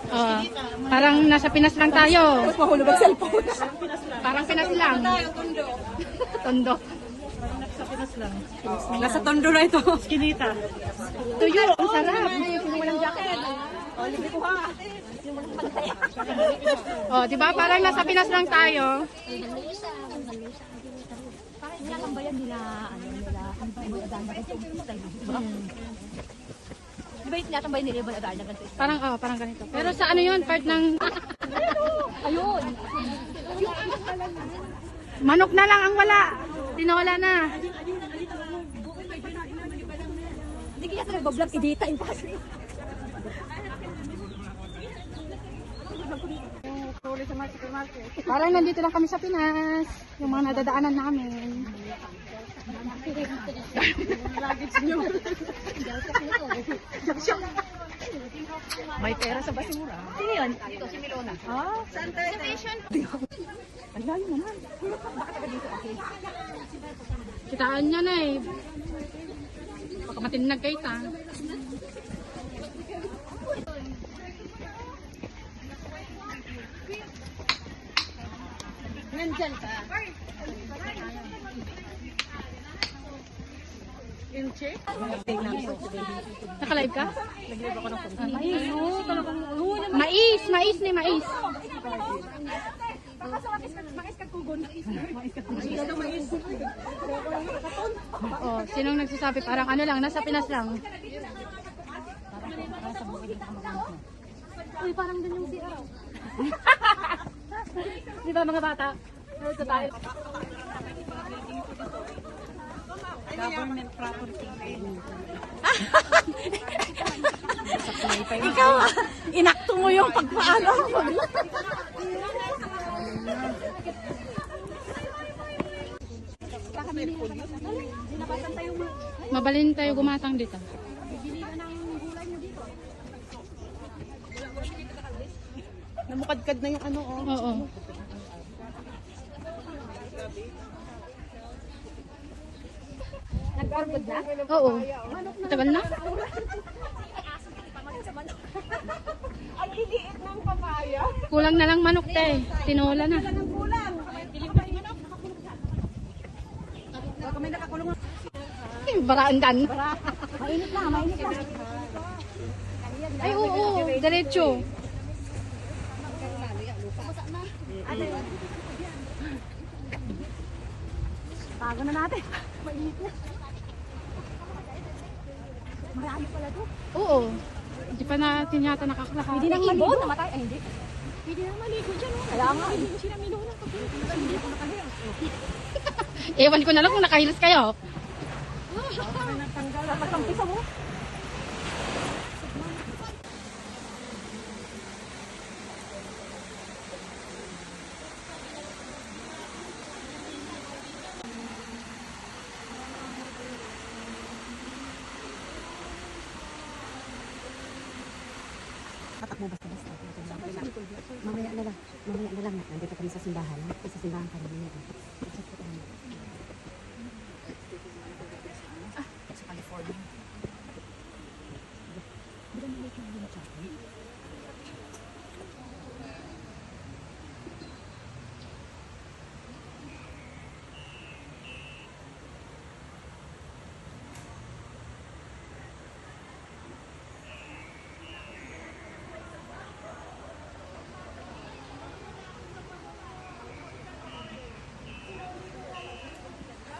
Oh, parang nasa Pinas lang tayo. Mahulog ang cellphone. Parang Pinas lang. Tondo. Sa Pinas lang. Nasa Tondo na ito. Skinita. Tuyo, ang sarap. Sino walang jacket? Oh, di ba? Parang nasa Pinas lang tayo. Parang nilalambayan nila, di ba yung tinatambayan nila yung balagaan na ganito? Parang ganito. Pero sa ano yun? Part ng... Ayun! Manok na lang ang wala. Tinola na. Hindi kaya sa nagbablog, idita yung paso. Parang nandito lang kami sa Pinas. Yung mga nadadaanan namin. May pera sa basura. Sino yun? Ito, si Milona. Ah, Ang layo naman. kitaan niya na eh. Baka matinag kayo ta. Nandyan ka. Inche? Nakalive ka? Nag-live ako ng phone. Mais ni mais. Oh, sinong nagsasabi? Parang ano lang, nasa Pinas lang. Uy, parang ganyan si Araw. Di ba mga bata? Ito tayo. Government property. Ikaw, inakto mo yung pagpaano. Mabalin tayo gumatang dito. Namukadkad na yung ano, oh. Oo. Nag-orgod na? Oo. Tagal na? Ang liliit ng papaya. Kulang na lang manok te. Tinola na. Ang kulang. Baka may nakakulong. Baraandan. Mainit na, mainit na. Ay oo, diretso. Tago na natin. Mainit na. Marami pala to. Oo. Hindi pa natin yata nakakalakad. Hindi nang maligo. Namatay. Ay, hindi. Hindi nang maligo dyan. Oh. Kaya nga. Hindi mo sila miluna. Hindi ako nakahilas. Ewan ko na lang kung nakahilas kayo. Nakampisa mo. Tatakbo basta-basta. Mamaya na lang. Nandito kami sa simbahan. Sa simbahan kami.